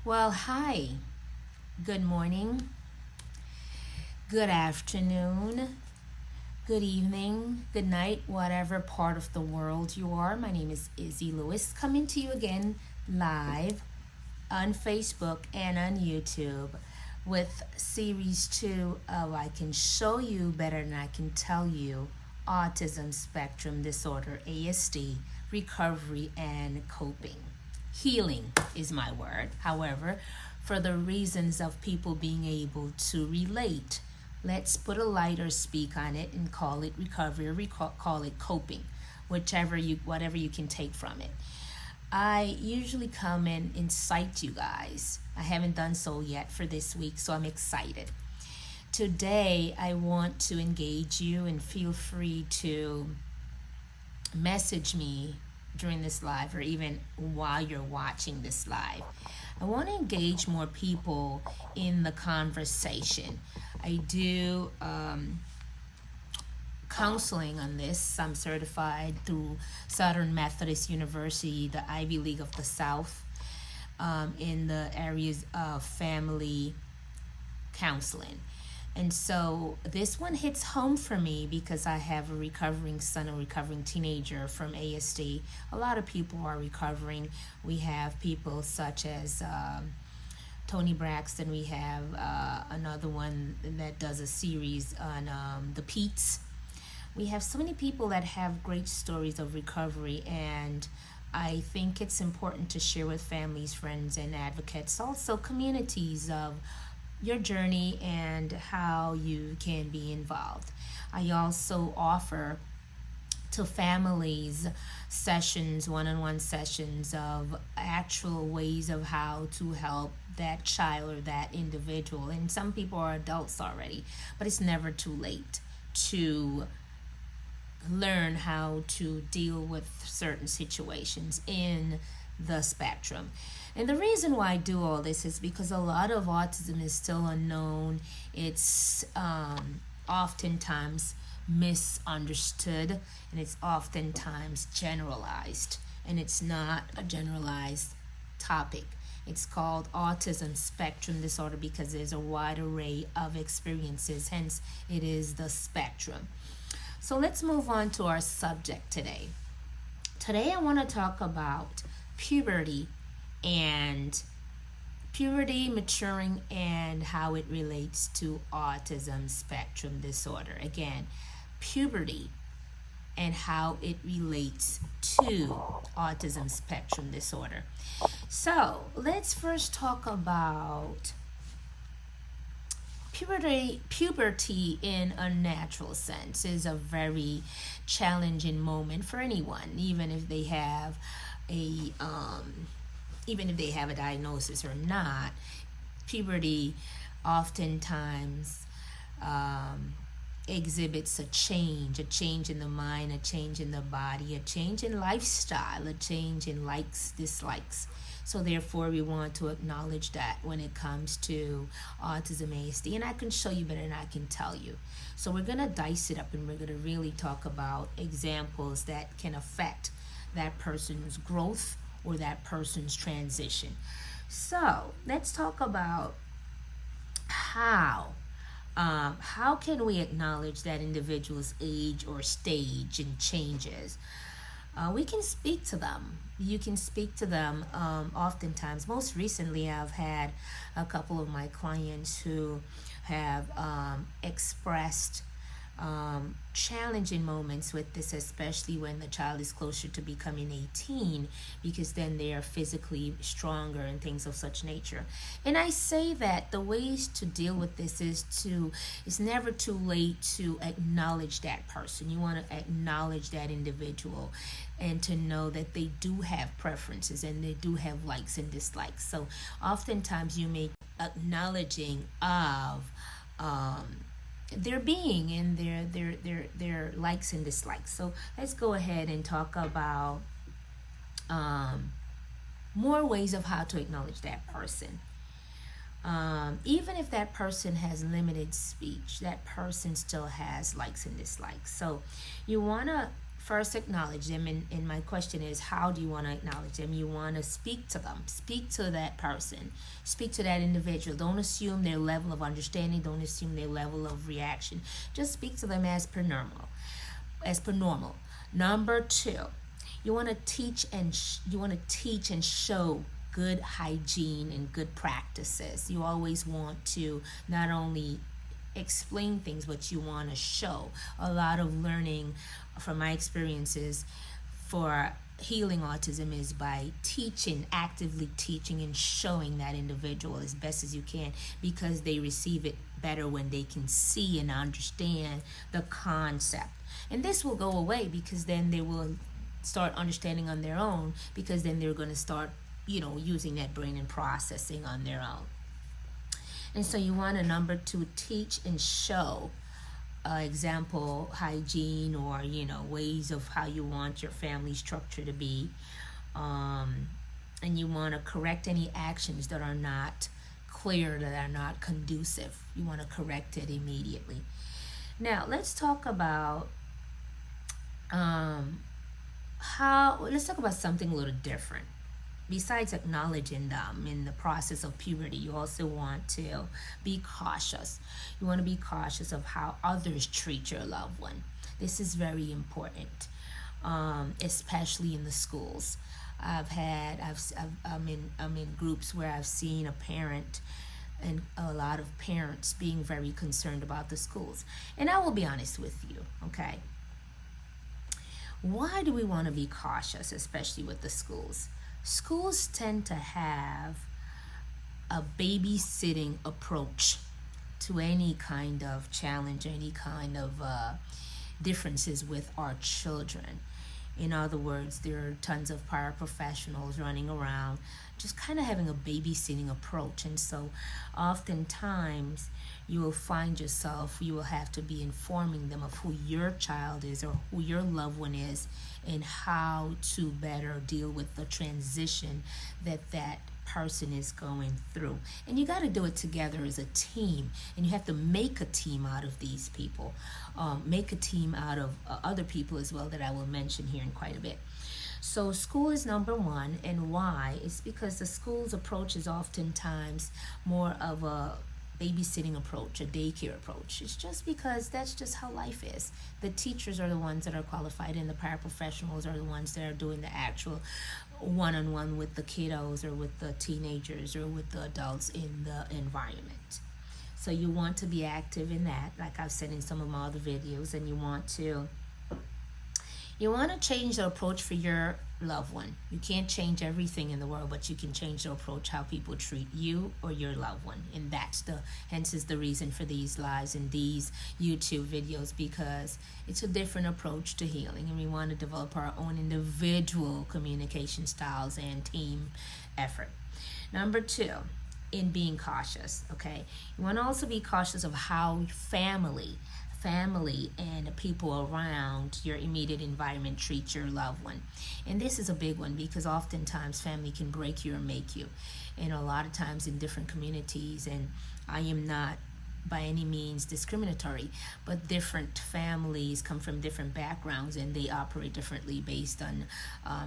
Well, hi. Good morning, good afternoon, good evening, good night, whatever part of the world you are. My name is Izzy Lewis, coming to you again live on Facebook and on YouTube with series 2 of I Can Show You Better Than I Can Tell You Autism Spectrum Disorder, ASD, Recovery and Coping. Healing is my word. However, for the reasons of people being able to relate, let's put a lighter speak on it and call it recovery or call it coping, whatever you can take from it. I usually come and incite you guys. I haven't done so yet for this week, so I'm excited. Today, I want to engage you and feel free to message me during this live or even while you're watching this live. I want to engage more people in the conversation. I do counseling on this. I'm certified through Southern Methodist University, the Ivy League of the South, in the areas of family counseling. And so this one hits home for me because I have a recovering son, a recovering teenager from ASD. A lot of people are recovering. We have people such as Tony Braxton. We have another one that does a series on the Peets. We have so many people that have great stories of recovery, and I think it's important to share with families, friends, and advocates, also communities of your journey and how you can be involved. I also offer to families sessions, one-on-one sessions of actual ways of how to help that child or that individual. And some people are adults already, but it's never too late to learn how to deal with certain situations in the spectrum. And the reason why I do all this is because a lot of autism is still unknown. It's oftentimes misunderstood, and it's oftentimes generalized, and it's not a generalized topic. It's called autism spectrum disorder because there's a wide array of experiences, hence it is the spectrum. So let's move on to our subject today. Today I want to talk about puberty, maturing, and how it relates to autism spectrum disorder. Again, puberty and how it relates to autism spectrum disorder. So let's first talk about puberty in a natural sense is a very challenging moment for anyone, even if they have a diagnosis or not. Puberty oftentimes exhibits a change in the mind, a change in the body, a change in lifestyle, a change in likes, dislikes. So therefore, we want to acknowledge that when it comes to autism ASD, and I can show you better than I can tell you. So we're going to dice it up, and we're going to really talk about examples that can affect that person's growth or that person's transition. So let's talk about how can we acknowledge that individual's age or stage and changes. We can speak to them. You can speak to them oftentimes. Most recently, I've had a couple of my clients who have expressed challenging moments with this, especially when the child is closer to becoming 18, because then they are physically stronger and things of such nature. And I say that the ways to deal with this it's never too late to acknowledge that person. You want to acknowledge that individual and to know that they do have preferences and they do have likes and dislikes. So oftentimes you may acknowledging of their being and their likes and dislikes. So let's go ahead and talk about more ways of how to acknowledge that person. Even if that person has limited speech, that person still has likes and dislikes. So you want to First, acknowledge them, and my question is, how do you want to acknowledge them? You want to speak to them, speak to that person, speak to that individual. Don't assume their level of understanding, don't assume their level of reaction. Just speak to them as per normal. Number two, you want to teach and show good hygiene and good practices. You always want to not only explain things, but you want to show. A lot of learning from my experiences for healing autism is by actively teaching and showing that individual as best as you can, because they receive it better when they can see and understand the concept. And this will go away, because then they will start understanding on their own, because then they're going to start using that brain and processing on their own. And so you want to, number two, teach and show example hygiene, or ways of how you want your family structure to be, and you want to correct any actions that are not clear, that are not conducive. You want to correct it immediately. Now let's talk about something a little different. Besides acknowledging them in the process of puberty, you also want to be cautious. You want to be cautious of how others treat your loved one. This is very important, especially in the schools. I'm in groups where I've seen a parent and a lot of parents being very concerned about the schools. And I will be honest with you, okay? Why do we want to be cautious, especially with the schools? Schools tend to have a babysitting approach to any kind of challenge, any kind of differences with our children. In other words, there are tons of paraprofessionals running around just kind of having a babysitting approach. And so oftentimes you will find yourself, you will have to be informing them of who your child is or who your loved one is, and how to better deal with the transition that person is going through. And you got to do it together as a team, and you have to make a team out of these people, make a team out of other people as well, that I will mention here in quite a bit. So school is number one. And why? It's because the school's approach is oftentimes more of a babysitting approach, a daycare approach. It's just because that's just how life is. The teachers are the ones that are qualified, and the paraprofessionals are the ones that are doing the actual one-on-one with the kiddos, or with the teenagers, or with the adults in the environment. So you want to be active in that, like I've said in some of my other videos. And you want to change the approach for your loved one. You can't change everything in the world, but you can change the approach, how people treat you or your loved one. And hence is the reason for these lives and these YouTube videos, because it's a different approach to healing, and we want to develop our own individual communication styles and team effort. Number two, in being cautious, okay? You want to also be cautious of how family and the people around your immediate environment treat your loved one. And this is a big one, because oftentimes family can break you or make you. And a lot of times in different communities, and I am not by any means discriminatory, but different families come from different backgrounds, and they operate differently based on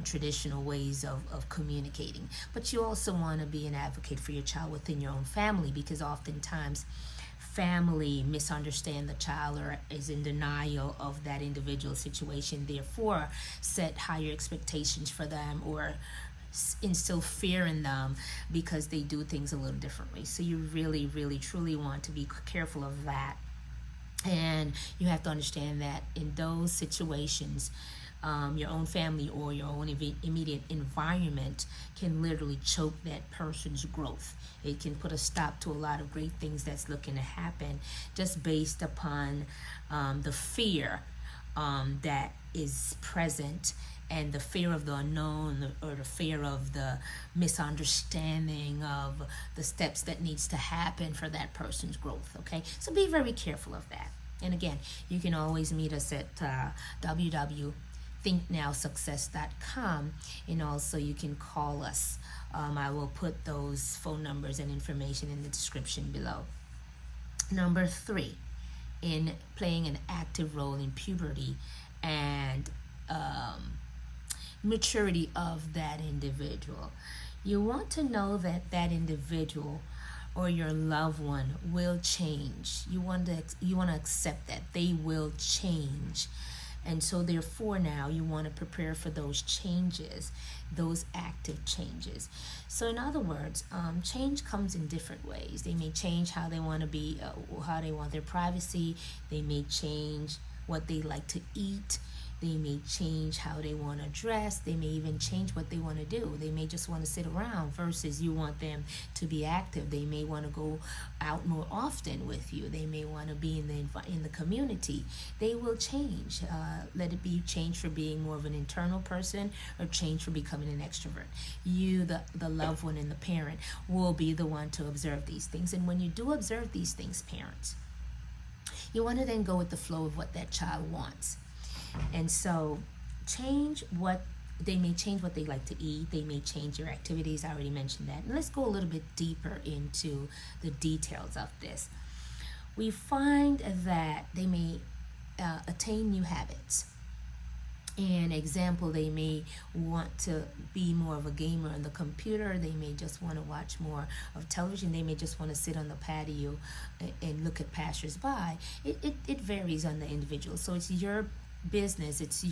traditional ways of communicating. But you also want to be an advocate for your child within your own family, because oftentimes family misunderstand the child or is in denial of that individual situation, therefore set higher expectations for them or instill fear in them because they do things a little differently. So you really, really, truly want to be careful of that. And you have to understand that in those situations, your own family or your own immediate environment can literally choke that person's growth. It can put a stop to a lot of great things that's looking to happen, just based upon the fear that is present, and the fear of the unknown, or the fear of the misunderstanding of the steps that needs to happen for that person's growth. Okay, so be very careful of that. And again, you can always meet us at www.thinknowsuccess.com, and also you can call us. I will put those phone numbers and information in the description below. Number 3, in playing an active role in puberty and maturity of that individual. You want to know that that individual or your loved one will change. You want to accept that they will change. And so therefore now you want to prepare for those changes, those active changes. So in other words, change comes in different ways. They may change how they want to be, how they want their privacy. They may change what they like to eat. They may change how they want to dress. They may even change what they want to do. They may just want to sit around versus you want them to be active. They may want to go out more often with you. They may want to be in the community. They will change. Let it be change for being more of an internal person or change for becoming an extrovert. You, the loved one and the parent, will be the one to observe these things. And when you do observe these things, parents, you want to then go with the flow of what that child wants. And so they may change what they like to eat. They may change your activities. I already mentioned that. And let's go a little bit deeper into the details of this. We find that they may attain new habits. An example, they may want to be more of a gamer on the computer. They may just want to watch more of television. They may just want to sit on the patio and look at passersby. It varies on the individual. So it's your business, it's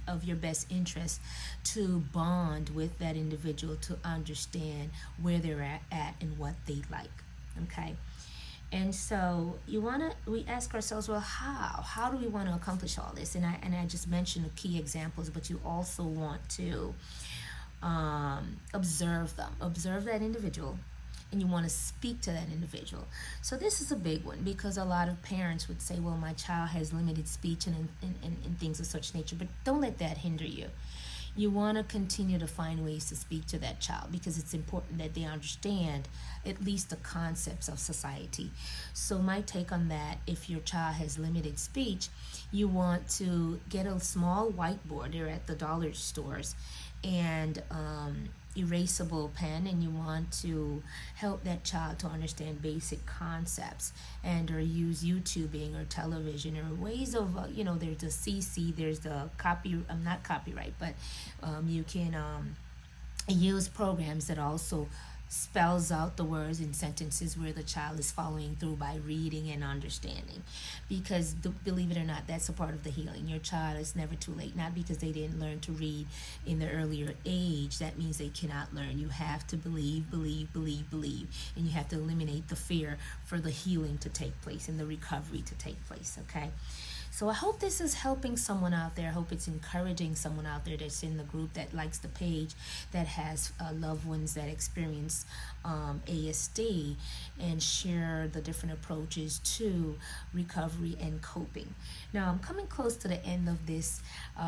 of your best interest to bond with that individual to understand where they're at and what they like. Okay. And so we ask ourselves, well, how do we want to accomplish all this? And I just mentioned the key examples, but you also want to observe that individual, and you want to speak to that individual. So this is a big one, because a lot of parents would say, well, my child has limited speech and things of such nature, but don't let that hinder you. You want to continue to find ways to speak to that child, because it's important that they understand at least the concepts of society. So my take on that, if your child has limited speech, you want to get a small whiteboard. They're at the dollar stores, and erasable pen, and you want to help that child to understand basic concepts, and or use YouTubing or television or ways of there's the CC, there's the not copyright, but you can use programs that also spells out the words in sentences where the child is following through by reading and understanding. Because believe it or not, that's a part of the healing. Your child is never too late. Not because they didn't learn to read in the earlier age, that means they cannot learn. You have to believe, and you have to eliminate the fear for the healing to take place and the recovery to take place, okay? So I hope this is helping someone out there. I hope it's encouraging someone out there that's in the group, that likes the page, that has loved ones that experience ASD, and share the different approaches to recovery and coping. Now, I'm coming close to the end of this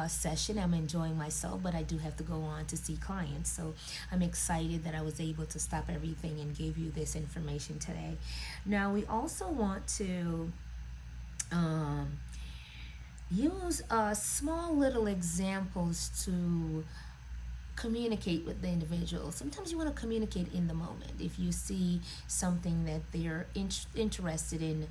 session. I'm enjoying myself, but I do have to go on to see clients. So I'm excited that I was able to stop everything and give you this information today. Now, we also want to use small little examples to communicate with the individual. Sometimes you want to communicate in the moment. If you see something that they're interested in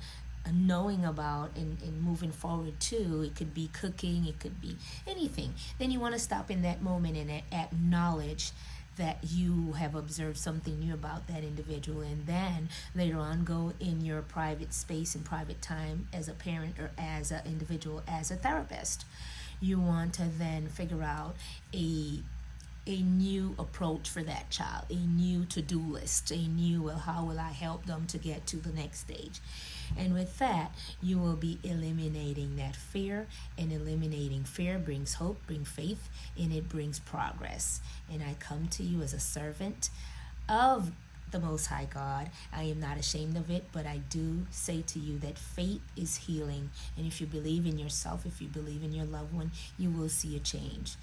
knowing about and moving forward to, it could be cooking, it could be anything, then you want to stop in that moment and acknowledge that you have observed something new about that individual, and then later on go in your private space and private time as a parent or as an individual, as a therapist. You want to then figure out a new approach for that child, a new to-do list, a new, well, how will I help them to get to the next stage? And with that, you will be eliminating that fear, and eliminating fear brings hope, brings faith, and it brings progress. And I come to you as a servant of the Most High God. I am not ashamed of it, but I do say to you that faith is healing. And if you believe in yourself, if you believe in your loved one, you will see a change.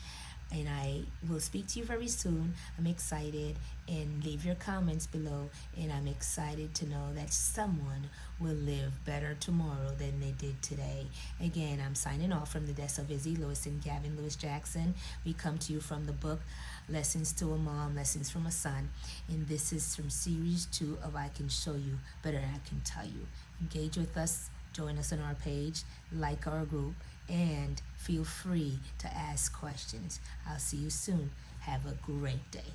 And I will speak to you very soon. I'm excited, and leave your comments below. And I'm excited to know that someone will live better tomorrow than they did today. Again, I'm signing off from the desk of Izzy Lewis and Gavin Lewis Jackson. We come to you from the book Lessons to a Mom, Lessons from a Son. And this is from series 2 of I Can Show You Better Than I Can Tell You. Engage with us, join us on our page, like our group, and feel free to ask questions. I'll see you soon. Have a great day.